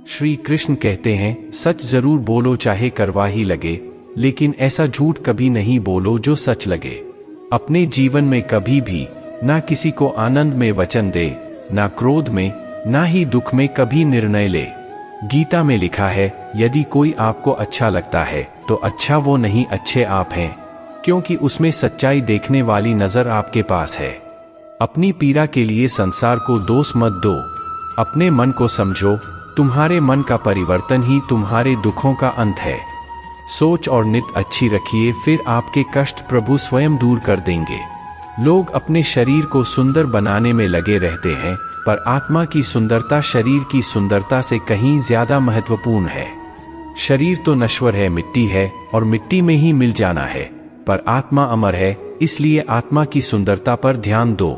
श्री कृष्ण कहते हैं, सच जरूर बोलो चाहे कड़वा ही लगे, लेकिन ऐसा झूठ कभी नहीं बोलो जो सच लगे। अपने जीवन में कभी भी ना किसी को आनंद में वचन दे, ना क्रोध में, ना ही दुख में कभी निर्णय ले। गीता में लिखा है, यदि कोई आपको अच्छा लगता है तो अच्छा वो नहीं, अच्छे आप हैं, क्योंकि उसमें सच्चाई देखने वाली नजर आपके पास है। अपनी पीड़ा के लिए संसार को दोष मत दो, अपने मन को समझो। तुम्हारे मन का परिवर्तन ही तुम्हारे दुखों का अंत है। सोच और नित अच्छी रखिए, फिर आपके कष्ट प्रभु स्वयं दूर कर देंगे। लोग अपने शरीर को सुंदर बनाने में लगे रहते हैं, पर आत्मा की सुंदरता शरीर की सुंदरता से कहीं ज्यादा महत्वपूर्ण है। शरीर तो नश्वर है, मिट्टी है और मिट्टी में ही मिल जाना है, पर आत्मा अमर है, इसलिए आत्मा की सुंदरता पर ध्यान दो।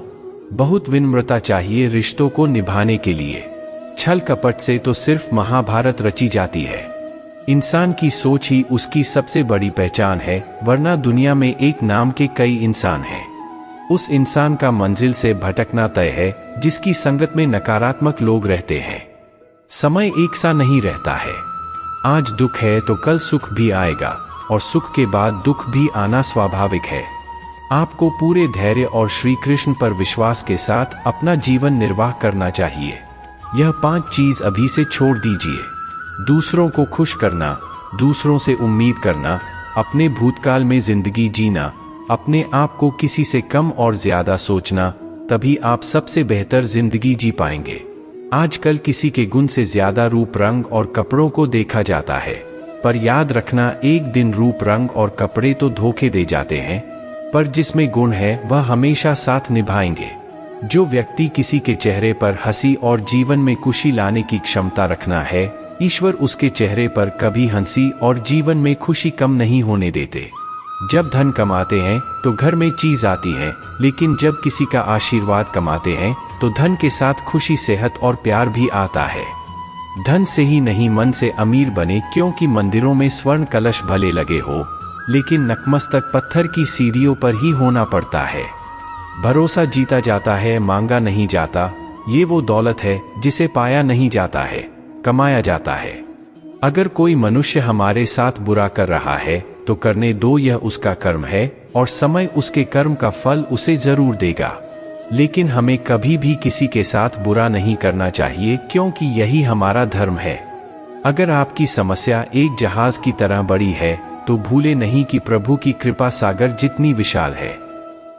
बहुत विनम्रता चाहिए रिश्तों को निभाने के लिए। छल कपट से तो सिर्फ महाभारत रची जाती है। इंसान की सोच ही उसकी सबसे बड़ी पहचान है, वरना दुनिया में एक नाम के कई इंसान हैं। उस इंसान का मंजिल से भटकना तय है जिसकी संगत में नकारात्मक लोग रहते हैं। समय एक सा नहीं रहता है। आज दुख है तो कल सुख भी आएगा, और सुख के बाद दुख भी आना स्वाभाविक है। आपको पूरे धैर्य और श्री कृष्ण पर विश्वास के साथ अपना जीवन निर्वाह करना चाहिए। यह 5 चीज अभी से छोड़ दीजिए। दूसरों को खुश करना, दूसरों से उम्मीद करना, अपने भूतकाल में जिंदगी जीना, अपने आप को किसी से कम और ज्यादा सोचना, तभी आप सबसे बेहतर जिंदगी जी पाएंगे। आजकल किसी के गुण से ज्यादा रूप रंग और कपड़ों को देखा जाता है, पर याद रखना, एक दिन रूप रंग और कपड़े तो धोखे दे जाते हैं, पर जिसमें गुण है वह हमेशा साथ निभाएंगे। जो व्यक्ति किसी के चेहरे पर हंसी और जीवन में खुशी लाने की क्षमता रखना है, ईश्वर उसके चेहरे पर कभी हंसी और जीवन में खुशी कम नहीं होने देते। जब धन कमाते हैं तो घर में चीज आती है, लेकिन जब किसी का आशीर्वाद कमाते हैं तो धन के साथ खुशी, सेहत और प्यार भी आता है। धन से ही नहीं मन से अमीर बने, क्योंकि मंदिरों में स्वर्ण कलश भले लगे हो, लेकिन नतमस्तक पत्थर की सीढ़ियों पर ही होना पड़ता है। भरोसा जीता जाता है, मांगा नहीं जाता। ये वो दौलत है जिसे पाया नहीं जाता है, कमाया जाता है। अगर कोई मनुष्य हमारे साथ बुरा कर रहा है तो करने दो, यह उसका कर्म है और समय उसके कर्म का फल उसे जरूर देगा। लेकिन हमें कभी भी किसी के साथ बुरा नहीं करना चाहिए, क्योंकि यही हमारा धर्म है। अगर आपकी समस्या एक जहाज की तरह बड़ी है तो भूले नहीं कि प्रभु की कृपा सागर जितनी विशाल है।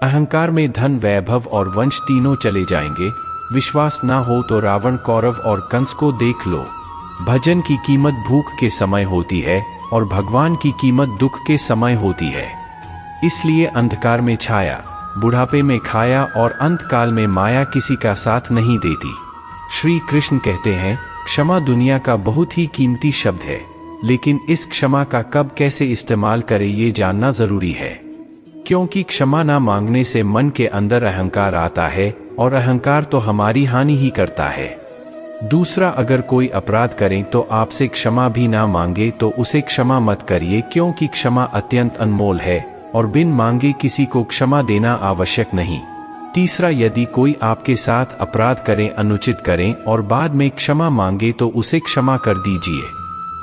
अहंकार में धन, वैभव और वंश तीनों चले जाएंगे। विश्वास ना हो तो रावण, कौरव और कंस को देख लो। भजन की कीमत भूख के समय होती है और भगवान की कीमत दुख के समय होती है। इसलिए अंधकार में छाया, बुढ़ापे में खाया और अंतकाल में माया किसी का साथ नहीं देती। श्री कृष्ण कहते हैं, क्षमा दुनिया का बहुत ही कीमती शब्द है, लेकिन इस क्षमा का कब कैसे इस्तेमाल करें ये जानना जरूरी है। क्योंकि क्षमा ना मांगने से मन के अंदर अहंकार आता है और अहंकार तो हमारी हानि ही करता है। दूसरा, अगर कोई अपराध करे तो आपसे क्षमा भी ना मांगे तो उसे क्षमा मत करिए, क्योंकि क्षमा अत्यंत अनमोल है और बिन मांगे किसी को क्षमा देना आवश्यक नहीं। तीसरा, यदि कोई आपके साथ अपराध करे, अनुचित करें और बाद में क्षमा मांगे तो उसे क्षमा कर दीजिए।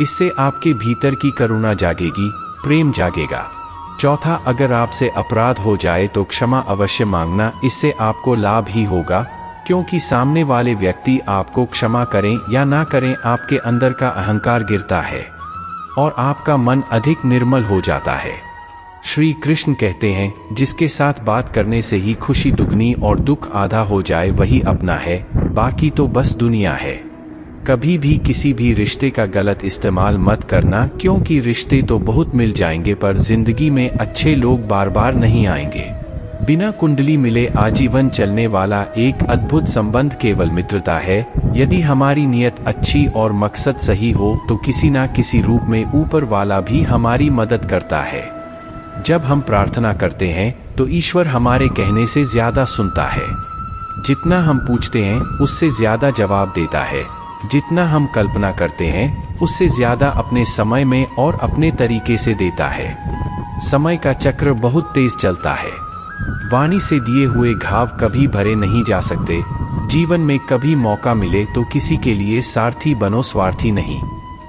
इससे आपके भीतर की करुणा जागेगी, प्रेम जागेगा। चौथा, अगर आपसे अपराध हो जाए तो क्षमा अवश्य मांगना, इससे आपको लाभ ही होगा, क्योंकि सामने वाले व्यक्ति आपको क्षमा करें या ना करें, आपके अंदर का अहंकार गिरता है और आपका मन अधिक निर्मल हो जाता है। श्री कृष्ण कहते हैं, जिसके साथ बात करने से ही खुशी दुगनी और दुख आधा हो जाए वही अपना है, बाकी तो बस दुनिया है। कभी भी किसी भी रिश्ते का गलत इस्तेमाल मत करना, क्योंकि रिश्ते तो बहुत मिल जाएंगे पर जिंदगी में अच्छे लोग बार बार नहीं आएंगे। बिना कुंडली मिले आजीवन चलने वाला एक अद्भुत संबंध केवल मित्रता है। यदि हमारी नियत अच्छी और मकसद सही हो तो किसी ना किसी रूप में ऊपर वाला भी हमारी मदद करता है। जब हम प्रार्थना करते हैं तो ईश्वर हमारे कहने से ज्यादा सुनता है। जितना हम पूछते हैं उससे ज्यादा जवाब देता है। जितना हम कल्पना करते हैं उससे ज्यादा अपने समय में और अपने तरीके से देता है। समय का चक्र बहुत तेज चलता है। वाणी से दिए हुए घाव कभी भरे नहीं जा सकते, जीवन में कभी मौका मिले तो किसी के लिए सारथी बनो, स्वार्थी नहीं।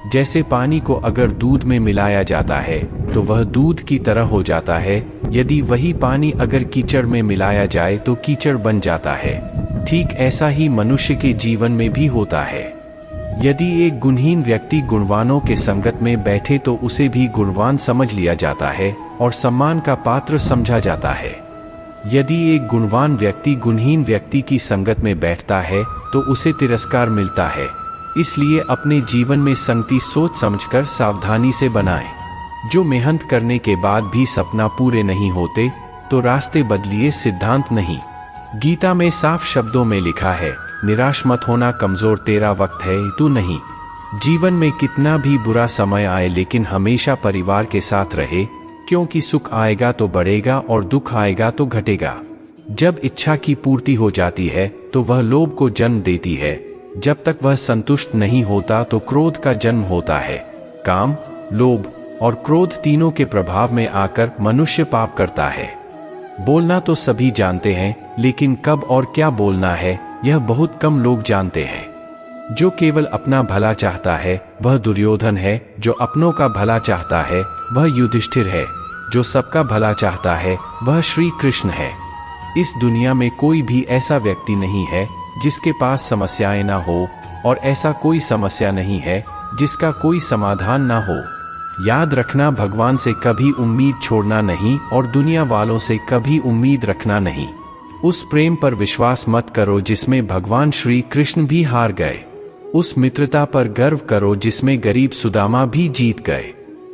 जैसे पानी को अगर दूध में मिलाया जाता है तो वह दूध की तरह हो जाता है, यदि वही पानी अगर कीचड़ में मिलाया जाए तो कीचड़ बन जाता है। ठीक ऐसा ही मनुष्य के जीवन में भी होता है। यदि एक गुणहीन व्यक्ति गुणवानों के संगत में बैठे तो उसे भी गुणवान समझ लिया जाता है और सम्मान का पात्र समझा जाता है। यदि एक गुणवान व्यक्ति गुणहीन व्यक्ति की संगत में बैठता है तो उसे तिरस्कार मिलता है। इसलिए अपने जीवन में संगति सोच समझकर सावधानी से बनाएं। जो मेहनत करने के बाद भी सपना पूरे नहीं होते तो रास्ते बदलिए, सिद्धांत नहीं। गीता में साफ शब्दों में लिखा है, निराश मत होना कमजोर, तेरा वक्त है तू नहीं। जीवन में कितना भी बुरा समय आए लेकिन हमेशा परिवार के साथ रहे, क्योंकि सुख आएगा तो बढ़ेगा और दुख आएगा तो घटेगा। जब इच्छा की पूर्ति हो जाती है तो वह लोभ को जन्म देती है, जब तक वह संतुष्ट नहीं होता तो क्रोध का जन्म होता है। काम, लोभ और क्रोध तीनों के प्रभाव में आकर मनुष्य पाप करता है। बोलना तो सभी जानते हैं, लेकिन कब और क्या बोलना है यह बहुत कम लोग जानते हैं। जो केवल अपना भला चाहता है वह दुर्योधन है, जो अपनों का भला चाहता है वह युधिष्ठिर है, जो सबका भला चाहता है वह श्री कृष्ण है। इस दुनिया में कोई भी ऐसा व्यक्ति नहीं है जिसके पास समस्याएं ना हो, और ऐसा कोई समस्या नहीं है जिसका कोई समाधान ना हो। याद रखना, भगवान से कभी उम्मीद छोड़ना नहीं और दुनिया वालों से कभी उम्मीद रखना नहीं। उस प्रेम पर विश्वास मत करो जिसमें भगवान श्री कृष्ण भी हार गए। उस मित्रता पर गर्व करो जिसमें गरीब सुदामा भी जीत गए।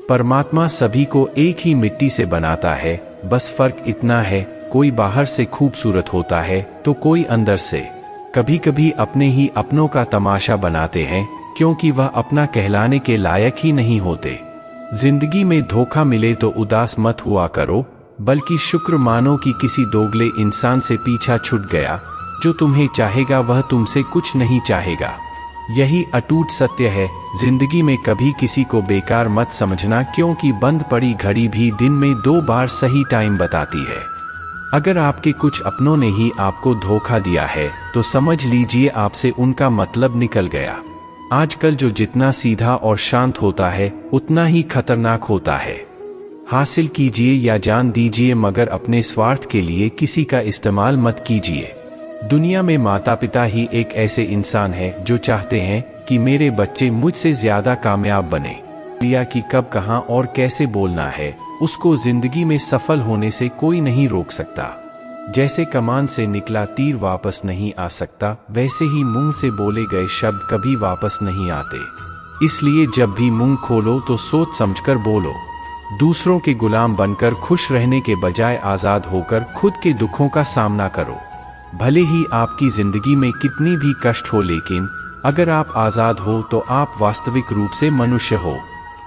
परमात्मा सभी को एक ही मिट्टी से बनाता है, बस फर्क इतना है, कोई बाहर से खूबसूरत होता है तो कोई अंदर से। कभी कभी अपने ही अपनों का तमाशा बनाते हैं, क्योंकि वह अपना कहलाने के लायक ही नहीं होते। जिंदगी में धोखा मिले तो उदास मत हुआ करो, बल्कि शुक्र मानो कि किसी दोगले इंसान से पीछा छूट गया। जो तुम्हें चाहेगा वह तुमसे कुछ नहीं चाहेगा। यही अटूट सत्य है। जिंदगी में कभी किसी को बेकार मत समझना, क्योंकि बंद पड़ी घड़ी भी दिन में 2 बार सही टाइम बताती है। अगर आपके कुछ अपनों ने ही आपको धोखा दिया है तो समझ लीजिए आपसे उनका मतलब निकल गया। आजकल जो जितना सीधा और शांत होता है उतना ही खतरनाक होता है। हासिल कीजिए या जान दीजिए, मगर अपने स्वार्थ के लिए किसी का इस्तेमाल मत कीजिए। दुनिया में माता पिता ही एक ऐसे इंसान हैं जो चाहते हैं कि मेरे बच्चे मुझसे ज्यादा कामयाब बने। लिया कि कब, कहां और कैसे बोलना है उसको जिंदगी में सफल होने से कोई नहीं रोक सकता। जैसे कमान से निकला तीर वापस नहीं आ सकता, वैसे ही मुंह से बोले गए शब्द कभी वापस नहीं आते। इसलिए जब भी मुंह खोलो तो सोच समझकर बोलो। दूसरों के गुलाम बनकर खुश रहने के बजाय आजाद होकर खुद के दुखों का सामना करो। भले ही आपकी जिंदगी में कितनी भी कष्ट हो, लेकिन अगर आप आजाद हो तो आप वास्तविक रूप से मनुष्य हो।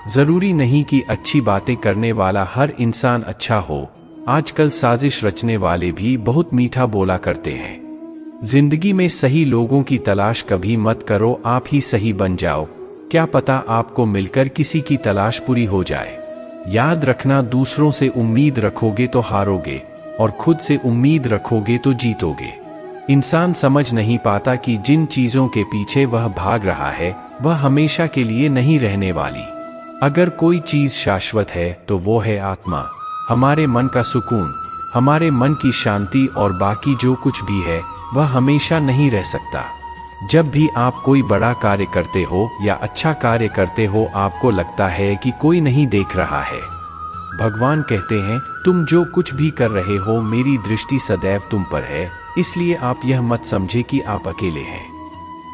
जरूरी नहीं कि अच्छी बातें करने वाला हर इंसान अच्छा हो। आजकल साजिश रचने वाले भी बहुत मीठा बोला करते हैं। जिंदगी में सही लोगों की तलाश कभी मत करो, आप ही सही बन जाओ। क्या पता आपको मिलकर किसी की तलाश पूरी हो जाए। याद रखना, दूसरों से उम्मीद रखोगे तो हारोगे और खुद से उम्मीद रखोगे तो जीतोगे। इंसान समझ नहीं पाता कि जिन चीजों के पीछे वह भाग रहा है वह हमेशा के लिए नहीं रहने वाली। अगर कोई चीज शाश्वत है तो वो है आत्मा, हमारे मन का सुकून, हमारे मन की शांति, और बाकी जो कुछ भी है वह हमेशा नहीं रह सकता। जब भी आप कोई बड़ा कार्य करते हो या अच्छा कार्य करते हो, आपको लगता है कि कोई नहीं देख रहा है। भगवान कहते हैं, तुम जो कुछ भी कर रहे हो मेरी दृष्टि सदैव तुम पर है, इसलिए आप यह मत समझे कि आप अकेले हैं।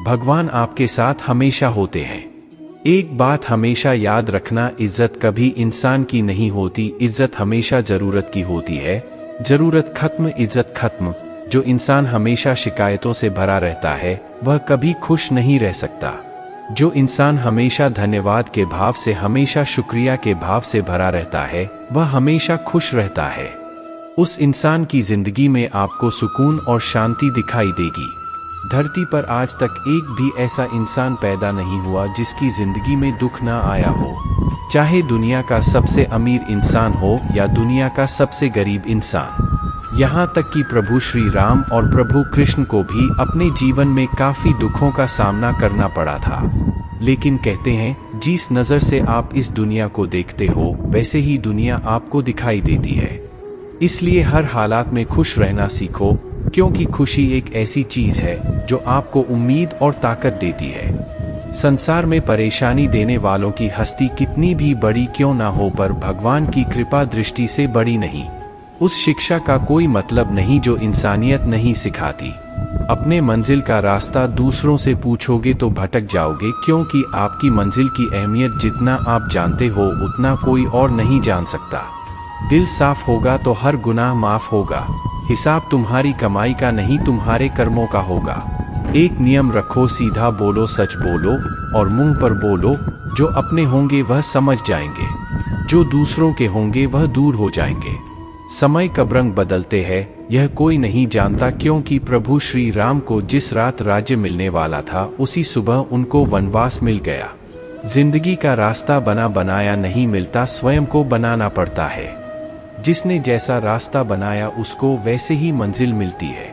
भगवान आपके साथ हमेशा होते हैं। एक बात हमेशा याद रखना, इज्जत कभी इंसान की नहीं होती, इज्जत हमेशा जरूरत की होती है। जरूरत खत्म, इज्जत खत्म। जो इंसान हमेशा शिकायतों से भरा रहता है वह कभी खुश नहीं रह सकता। जो इंसान हमेशा धन्यवाद के भाव से, हमेशा शुक्रिया के भाव से भरा रहता है वह हमेशा खुश रहता है। उस इंसान की जिंदगी में आपको सुकून और शांति दिखाई देगी। धरती पर आज तक एक भी ऐसा इंसान पैदा नहीं हुआ जिसकी जिंदगी में दुख ना आया हो, चाहे दुनिया का सबसे अमीर इंसान हो या दुनिया का सबसे गरीब इंसान। यहाँ तक कि प्रभु श्री राम और प्रभु कृष्ण को भी अपने जीवन में काफी दुखों का सामना करना पड़ा था। लेकिन कहते हैं, जिस नज़र से आप इस दुनिया को देखते हो वैसे ही दुनिया आपको दिखाई देती है। इसलिए हर हालात में खुश रहना सीखो, क्योंकि खुशी एक ऐसी चीज है जो आपको उम्मीद और ताकत देती है। संसार में परेशानी देने वालों की हस्ती कितनी भी बड़ी क्यों ना हो, पर भगवान की कृपा दृष्टि से बड़ी नहीं। उस शिक्षा का कोई मतलब नहीं जो इंसानियत नहीं सिखाती। अपने मंजिल का रास्ता दूसरों से पूछोगे तो भटक जाओगे, क्योंकि आपकी मंजिल की अहमियत जितना आप जानते हो उतना कोई और नहीं जान सकता। दिल साफ होगा तो हर गुनाह माफ होगा। हिसाब तुम्हारी कमाई का नहीं, तुम्हारे कर्मों का होगा। एक नियम रखो, सीधा बोलो, सच बोलो और मुंह पर बोलो। जो अपने होंगे वह समझ जाएंगे, जो दूसरों के होंगे वह दूर हो जाएंगे। समय कब रंग बदलते हैं यह कोई नहीं जानता, क्योंकि प्रभु श्री राम को जिस रात राज्य मिलने वाला था उसी सुबह उनको वनवास मिल गया। जिंदगी का रास्ता बना बनाया नहीं मिलता, स्वयं को बनाना पड़ता है। जिसने जैसा रास्ता बनाया उसको वैसे ही मंजिल मिलती है।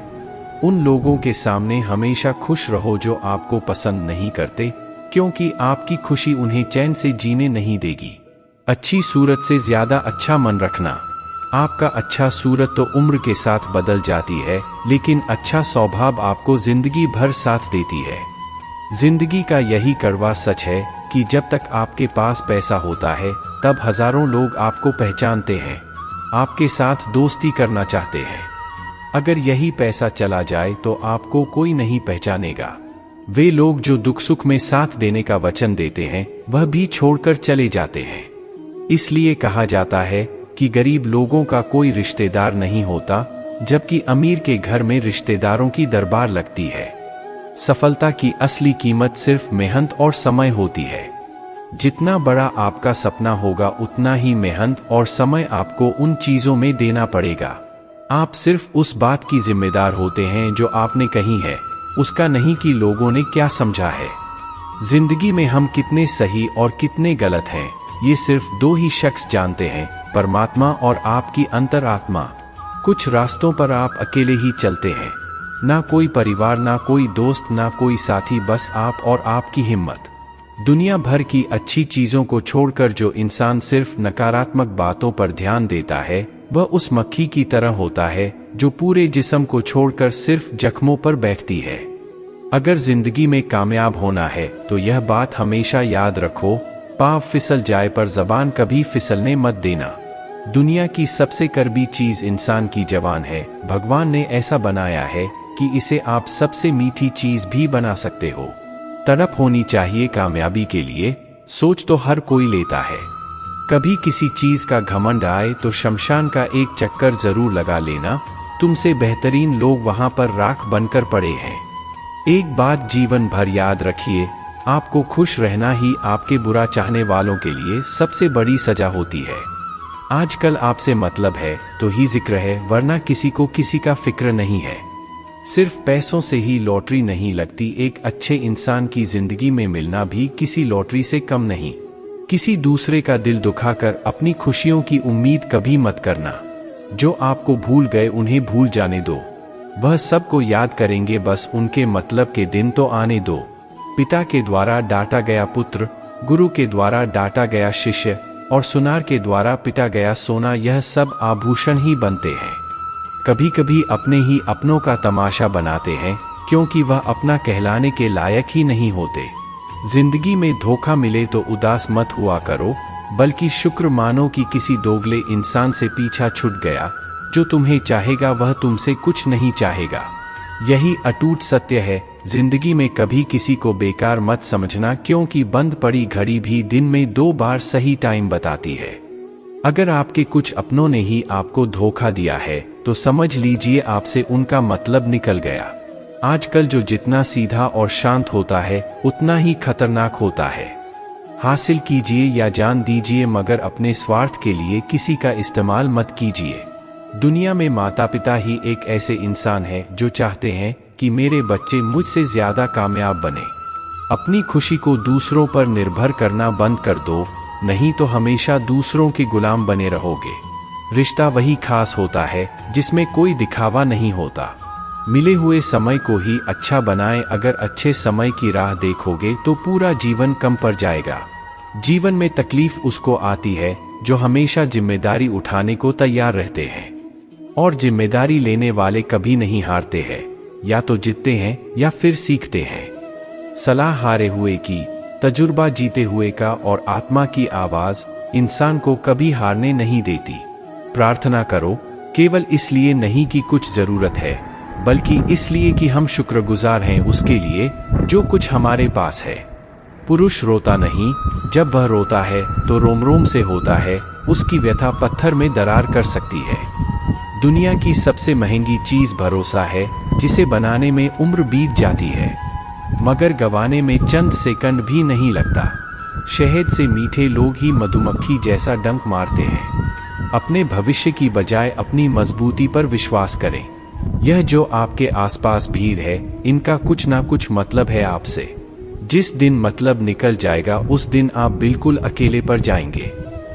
उन लोगों के सामने हमेशा खुश रहो जो आपको पसंद नहीं करते, क्योंकि आपकी खुशी उन्हें चैन से जीने नहीं देगी। अच्छी सूरत से ज्यादा अच्छा मन रखना। आपका अच्छा सूरत तो उम्र के साथ बदल जाती है, लेकिन अच्छा स्वभाव आपको जिंदगी भर साथ देती है। जिंदगी का यही कड़वा सच है कि जब तक आपके पास पैसा होता है तब हजारों लोग आपको पहचानते हैं, आपके साथ दोस्ती करना चाहते हैं। अगर यही पैसा चला जाए तो आपको कोई नहीं पहचानेगा। वे लोग जो दुख सुख में साथ देने का वचन देते हैं वह भी छोड़कर चले जाते हैं। इसलिए कहा जाता है कि गरीब लोगों का कोई रिश्तेदार नहीं होता, जबकि अमीर के घर में रिश्तेदारों की दरबार लगती है। सफलता की असली कीमत सिर्फ मेहनत और समय होती है। जितना बड़ा आपका सपना होगा उतना ही मेहनत और समय आपको उन चीजों में देना पड़ेगा। आप सिर्फ उस बात की जिम्मेदार होते हैं जो आपने कही है, उसका नहीं कि लोगों ने क्या समझा है। जिंदगी में हम कितने सही और कितने गलत हैं ये सिर्फ दो ही शख्स जानते हैं, परमात्मा और आपकी अंतरात्मा। कुछ रास्तों पर आप अकेले ही चलते हैं, ना कोई परिवार, ना कोई दोस्त, ना कोई साथी, बस आप और आपकी हिम्मत। दुनिया भर की अच्छी चीजों को छोड़कर जो इंसान सिर्फ नकारात्मक बातों पर ध्यान देता है वह उस मक्खी की तरह होता है जो पूरे जिस्म को छोड़कर सिर्फ जख्मों पर बैठती है। अगर जिंदगी में कामयाब होना है तो यह बात हमेशा याद रखो, पाँव फिसल जाए पर जबान कभी फिसलने मत देना। दुनिया की सबसे कड़वी चीज इंसान की जबान है। भगवान ने ऐसा बनाया है कि इसे आप सबसे मीठी चीज भी बना सकते हो। तड़प होनी चाहिए कामयाबी के लिए, सोच तो हर कोई लेता है। कभी किसी चीज का घमंड आए तो शमशान का एक चक्कर जरूर लगा लेना, तुमसे बेहतरीन लोग वहां पर राख बनकर पड़े हैं। एक बात जीवन भर याद रखिए, आपको खुश रहना ही आपके बुरा चाहने वालों के लिए सबसे बड़ी सजा होती है। आजकल आपसे मतलब है तो ही जिक्र है, वरना किसी को किसी का फिक्र नहीं है। सिर्फ पैसों से ही लॉटरी नहीं लगती, एक अच्छे इंसान की जिंदगी में मिलना भी किसी लॉटरी से कम नहीं। किसी दूसरे का दिल दुखाकर अपनी खुशियों की उम्मीद कभी मत करना। जो आपको भूल गए उन्हें भूल जाने दो, वह सबको याद करेंगे, बस उनके मतलब के दिन तो आने दो। पिता के द्वारा डांटा गया पुत्र, गुरु के द्वारा डांटा गया शिष्य और सुनार के द्वारा पिटा गया सोना, यह सब आभूषण ही बनते हैं। कभी कभी अपने ही अपनों का तमाशा बनाते हैं, क्योंकि वह अपना कहलाने के लायक ही नहीं होते। जिंदगी में धोखा मिले तो उदास मत हुआ करो, बल्कि शुक्र मानो कि किसी दोगले इंसान से पीछा छूट गया। जो तुम्हें चाहेगा वह तुमसे कुछ नहीं चाहेगा। यही अटूट सत्य है। जिंदगी में कभी किसी को बेकार मत समझना, क्योंकि बंद पड़ी घड़ी भी दिन में 2 बार सही टाइम बताती है। अगर आपके कुछ अपनों ने ही आपको धोखा दिया है तो समझ लीजिए आपसे उनका मतलब निकल गया। आजकल जो जितना सीधा और शांत होता है उतना ही खतरनाक होता है। हासिल कीजिए या जान दीजिए, मगर अपने स्वार्थ के लिए किसी का इस्तेमाल मत कीजिए। दुनिया में माता पिता ही एक ऐसे इंसान हैं जो चाहते हैं कि मेरे बच्चे मुझसे ज्यादा कामयाब बने। अपनी खुशी को दूसरों पर निर्भर करना बंद कर दो, नहीं तो हमेशा दूसरों के गुलाम बने रहोगे। रिश्ता वही खास होता है जिसमें कोई दिखावा नहीं होता। मिले हुए समय को ही अच्छा बनाएं। अगर अच्छे समय की राह देखोगे तो पूरा जीवन कम पड़ जाएगा। जीवन में तकलीफ उसको आती है जो हमेशा जिम्मेदारी उठाने को तैयार रहते हैं, और जिम्मेदारी लेने वाले कभी नहीं हारते हैं, या तो जीतते हैं या फिर सीखते हैं। सलाह हारे हुए की, तजुर्बा जीते हुए का, और आत्मा की आवाज इंसान को कभी हारने नहीं देती। प्रार्थना करो, केवल इसलिए नहीं कि कुछ जरूरत है, बल्कि इसलिए कि हम शुक्रगुजार हैं उसके लिए जो कुछ हमारे पास है। पुरुष रोता नहीं, जब वह रोता है तो रोम रोम से होता है। उसकी व्यथा पत्थर में दरार कर सकती है। दुनिया की सबसे महंगी चीज भरोसा है, जिसे बनाने में उम्र बीत जाती है, मगर गंवाने में चंद सेकंड भी नहीं लगता। शहद से मीठे लोग ही मधुमक्खी जैसा डंक मारते हैं। अपने भविष्य की बजाय अपनी मजबूती पर विश्वास करें। यह जो आपके आसपास भीड़ है, इनका कुछ ना कुछ मतलब है आपसे। जिस दिन मतलब निकल जाएगा उस दिन आप बिल्कुल अकेले पड़ जाएंगे।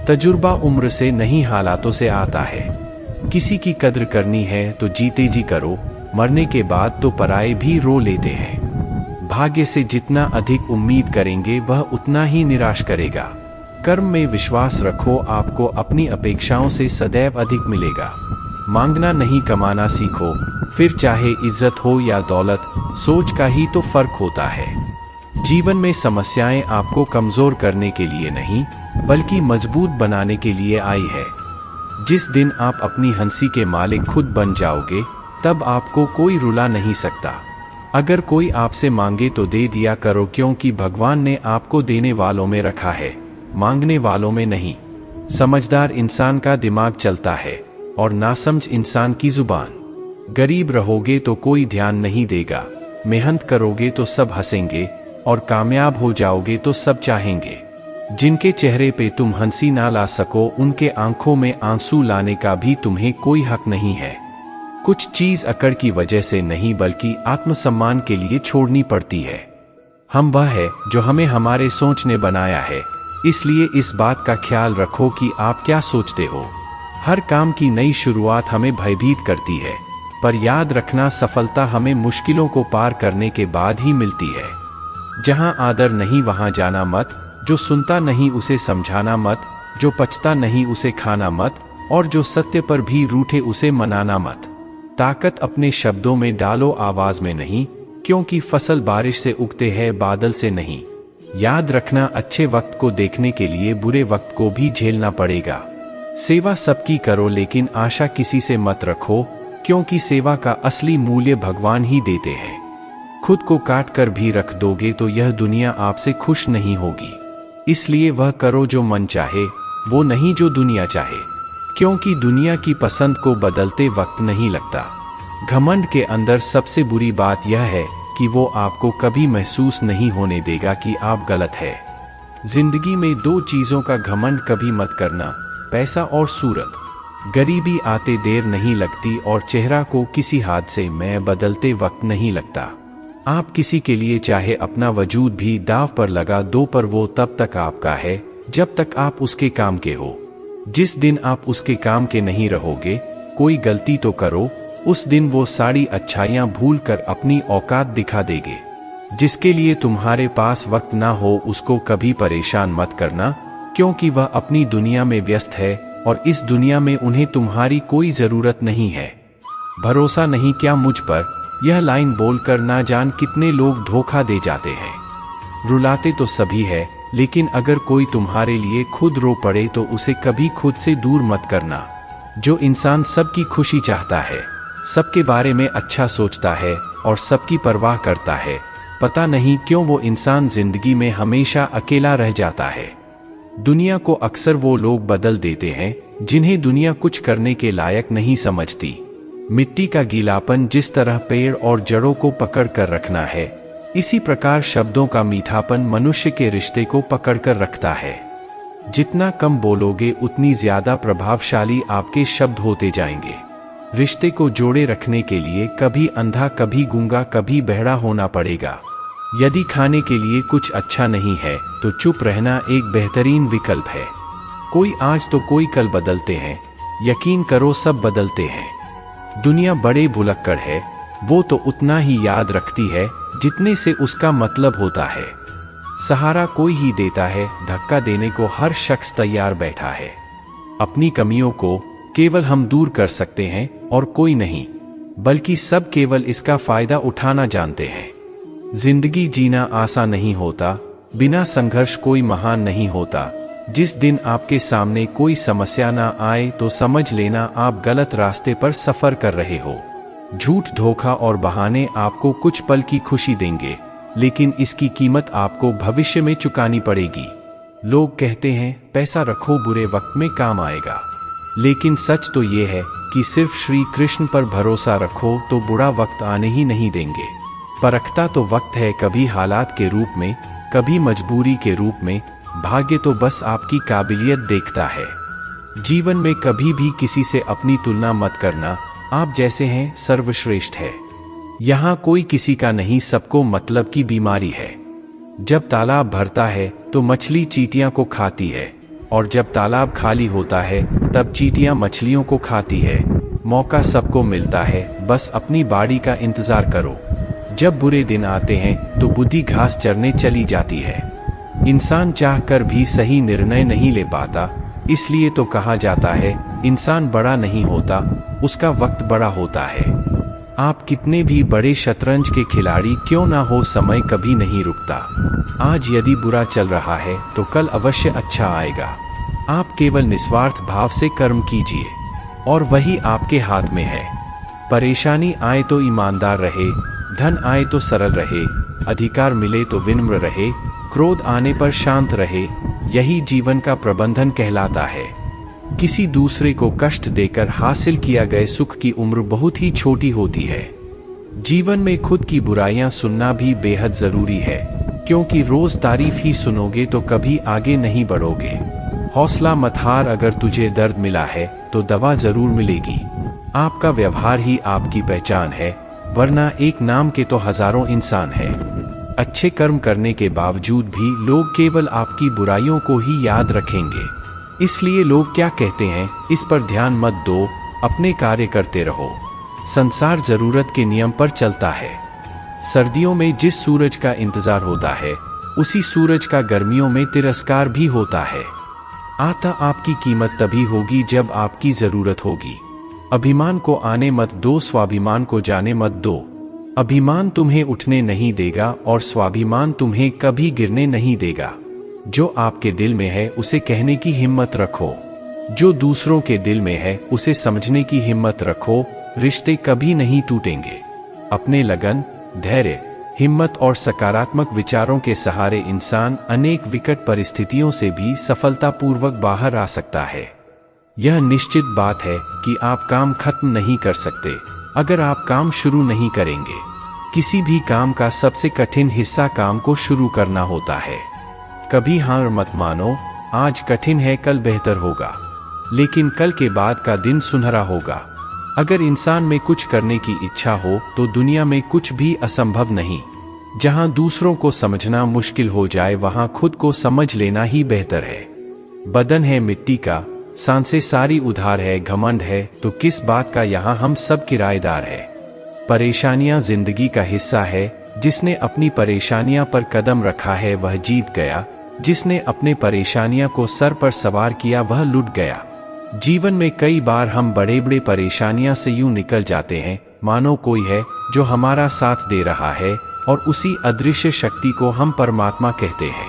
तजुर्बा उम्र से नहीं, हालातों से आता है। किसी की कद्र करनी है तो जीते जी करो, मरने के बाद तो पराये भी रो लेते हैं। भाग्य से जितना अधिक उम्मीद करेंगे वह उतना ही निराश करेगा। कर्म में विश्वास रखो, आपको अपनी अपेक्षाओं से सदैव अधिक मिलेगा। मांगना नहीं, कमाना सीखो, फिर चाहे इज्जत हो या दौलत, सोच का ही तो फर्क होता है। जीवन में समस्याएं आपको कमजोर करने के लिए नहीं, बल्कि मजबूत बनाने के लिए आई है। जिस दिन आप अपनी हंसी के मालिक खुद बन जाओगे, तब आपको कोई रुला नहीं सकता। अगर कोई आपसे मांगे तो दे दिया करो, क्योंकि भगवान ने आपको देने वालों में रखा है, मांगने वालों में नहीं। समझदार इंसान का दिमाग चलता है और नासमझ इंसान की जुबान। गरीब रहोगे तो कोई ध्यान नहीं देगा, मेहनत करोगे तो सब हंसेंगे, और कामयाब हो जाओगे तो सब चाहेंगे। जिनके चेहरे पे तुम हंसी ना ला सको, उनके आंखों में आंसू लाने का भी तुम्हें कोई हक नहीं है। कुछ चीज अकड़ की वजह से नहीं, बल्कि आत्मसम्मान के लिए छोड़नी पड़ती है। हम वह है जो हमें हमारे सोच ने बनाया है, इसलिए इस बात का ख्याल रखो कि आप क्या सोचते हो। हर काम की नई शुरुआत हमें भयभीत करती है, पर याद रखना, सफलता हमें मुश्किलों को पार करने के बाद ही मिलती है। जहां आदर नहीं वहां जाना मत, जो सुनता नहीं उसे समझाना मत, जो पचता नहीं उसे खाना मत, और जो सत्य पर भी रूठे उसे मनाना मत। ताकत अपने शब्दों में डालो, आवाज में नहीं, क्योंकि फसल बारिश से उगते हैं, बादल से नहीं। याद रखना, अच्छे वक्त को देखने के लिए बुरे वक्त को भी झेलना पड़ेगा। सेवा सबकी करो, लेकिन आशा किसी से मत रखो, क्योंकि सेवा का असली मूल्य भगवान ही देते हैं। खुद को काट कर भी रख दोगे तो यह दुनिया आपसे खुश नहीं होगी। इसलिए वह करो जो मन चाहे, वो नहीं जो दुनिया चाहे, क्योंकि दुनिया की पसंद को बदलते वक्त नहीं लगता। घमंड के अंदर सबसे बुरी बात यह है कि वो आपको कभी महसूस नहीं होने देगा कि आप गलत है। जिंदगी में दो चीजों का घमंड कभी मत करना, पैसा और सूरत। गरीबी आते देर नहीं लगती, और चेहरा को किसी हादसे में बदलते वक्त नहीं लगता। आप किसी के लिए चाहे अपना वजूद भी दांव पर लगा दो, पर वो तब तक आपका है जब तक आप उसके काम के हो। जिस दिन आप उसके काम के नहीं रहोगे, कोई गलती तो करो, उस दिन वो सारी अच्छाइयां भूल कर अपनी औकात दिखा देंगे। जिसके लिए तुम्हारे पास वक्त ना हो, उसको कभी परेशान मत करना, क्योंकि वह अपनी दुनिया में व्यस्त है, और इस दुनिया में उन्हें तुम्हारी कोई जरूरत नहीं है। भरोसा नहीं क्या मुझ पर, यह लाइन बोलकर ना जान कितने लोग धोखा दे जाते हैं। रुलाते तो सभी है, लेकिन अगर कोई तुम्हारे लिए खुद रो पड़े तो उसे कभी खुद से दूर मत करना। जो इंसान सबकी खुशी चाहता है, सबके बारे में अच्छा सोचता है और सबकी परवाह करता है, पता नहीं क्यों वो इंसान जिंदगी में हमेशा अकेला रह जाता है। दुनिया को अक्सर वो लोग बदल देते हैं जिन्हें दुनिया कुछ करने के लायक नहीं समझती। मिट्टी का गीलापन जिस तरह पेड़ और जड़ों को पकड़ कर रखना है, इसी प्रकार शब्दों का मीठापन मनुष्य के रिश्ते को पकड़ कर रखता है। जितना कम बोलोगे, उतनी ज्यादा प्रभावशाली आपके शब्द होते जाएंगे। रिश्ते को जोड़े रखने के लिए कभी अंधा, कभी गूंगा, कभी बहरा होना पड़ेगा। यदि खाने के लिए कुछ अच्छा नहीं है तो चुप रहना एक बेहतरीन विकल्प है। कोई आज तो कोई कल बदलते हैं, यकीन करो सब बदलते हैं। दुनिया बड़े भुलक्कड़ है, वो तो उतना ही याद रखती है जितने से उसका मतलब होता है। सहारा कोई ही देता है, धक्का देने को हर शख्स तैयार बैठा है। अपनी कमियों को केवल हम दूर कर सकते हैं और कोई नहीं, बल्कि सब केवल इसका फायदा उठाना जानते हैं। जिंदगी जीना आसान नहीं होता, बिना संघर्ष कोई महान नहीं होता। जिस दिन आपके सामने कोई समस्या ना आए तो समझ लेना आप गलत रास्ते पर सफर कर रहे हो। झूठ, धोखा और बहाने आपको कुछ पल की खुशी देंगे, लेकिन इसकी कीमत आपको भविष्य में चुकानी पड़ेगी। लोग कहते हैं पैसा रखो बुरे वक्त में काम आएगा, लेकिन सच तो ये है कि सिर्फ श्री कृष्ण पर भरोसा रखो तो बुरा वक्त आने ही नहीं देंगे। परखता तो वक्त है, कभी हालात के रूप में, कभी मजबूरी के रूप में। भाग्य तो बस आपकी काबिलियत देखता है। जीवन में कभी भी किसी से अपनी तुलना मत करना, आप जैसे हैं सर्वश्रेष्ठ है। यहाँ कोई किसी का नहीं, सबको मतलब की बीमारी है। जब तालाब भरता है तो मछली चींटियां को खाती है, और जब तालाब खाली होता है तब चींटियां मछलियों को खाती है। मौका सबको मिलता है, बस अपनी बारी का इंतजार करो। जब बुरे दिन आते हैं तो बुद्धि घास चरने चली जाती है। इंसान चाहकर भी सही निर्णय नहीं ले पाता, इसलिए तो कहा जाता है इंसान बड़ा नहीं होता, उसका वक्त बड़ा होता है। आप कितने भी बड़े शतरंज के खिलाड़ी क्यों ना हो, समय कभी नहीं रुकता। आज यदि बुरा चल रहा है तो कल अवश्य अच्छा आएगा। आप केवल निस्वार्थ भाव से कर्म कीजिए और वही आपके हाथ में है। परेशानी आए तो ईमानदार रहे, धन आए तो सरल रहे, अधिकार मिले तो विनम्र रहे, क्रोध आने पर शांत रहे। यही जीवन का प्रबंधन कहलाता है। किसी दूसरे को कष्ट देकर हासिल किया गए सुख की उम्र बहुत ही छोटी होती है। जीवन में खुद की बुराइयां सुनना भी बेहद जरूरी है, क्योंकि रोज तारीफ ही सुनोगे तो कभी आगे नहीं बढ़ोगे। हौसला मत हार, अगर तुझे दर्द मिला है तो दवा जरूर मिलेगी। आपका व्यवहार ही आपकी पहचान है, वरना एक नाम के तो हजारों इंसान है। अच्छे कर्म करने के बावजूद भी लोग केवल आपकी बुराइयों को ही याद रखेंगे। इसलिए लोग क्या कहते हैं इस पर ध्यान मत दो, अपने कार्य करते रहो। संसार जरूरत के नियम पर चलता है। सर्दियों में जिस सूरज का इंतजार होता है, उसी सूरज का गर्मियों में तिरस्कार भी होता है। आता आपकी कीमत तभी होगी जब आपकी जरूरत होगी। अभिमान को आने मत दो, स्वाभिमान को जाने मत दो। अभिमान तुम्हें उठने नहीं देगा और स्वाभिमान तुम्हें कभी गिरने नहीं देगा। जो आपके दिल में है उसे कहने की हिम्मत रखो, जो दूसरों के दिल में है उसे समझने की हिम्मत रखो। रिश्ते कभी नहीं टूटेंगे। अपने लगन, धैर्य, हिम्मत और सकारात्मक विचारों के सहारे इंसान अनेक विकट परिस्थितियों से भी सफलतापूर्वक बाहर आ सकता है। यह निश्चित बात है कि आप काम खत्म नहीं कर सकते अगर आप काम शुरू नहीं करेंगे। किसी भी काम का सबसे कठिन हिस्सा काम को शुरू करना होता है। कभी हार मत मानो, आज कठिन है कल बेहतर होगा, लेकिन कल के बाद का दिन सुनहरा होगा। अगर इंसान में कुछ करने की इच्छा हो तो दुनिया में कुछ भी असंभव नहीं। जहां दूसरों को समझना मुश्किल हो जाए वहां खुद को समझ लेना ही बेहतर है। बदन है मिट्टी का, सांसें सारी उधार है, घमंड है तो किस बात का, यहाँ हम सब किराएदार है। परेशानियां जिंदगी का हिस्सा है, जिसने अपनी परेशानियां पर कदम रखा है वह जीत गया, जिसने अपने परेशानियां को सर पर सवार किया वह लुट गया। जीवन में कई बार हम बड़े बड़े परेशानियां से यूं निकल जाते हैं मानो कोई है जो हमारा साथ दे रहा है, और उसी अदृश्य शक्ति को हम परमात्मा कहते हैं।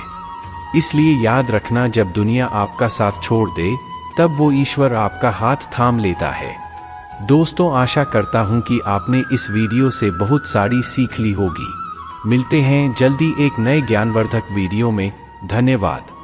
इसलिए याद रखना, जब दुनिया आपका साथ छोड़ दे तब वो ईश्वर आपका हाथ थाम लेता है। दोस्तों, आशा करता हूं कि आपने इस वीडियो से बहुत सारी सीख ली होगी। मिलते हैं जल्दी एक नए ज्ञानवर्धक वीडियो में। धन्यवाद।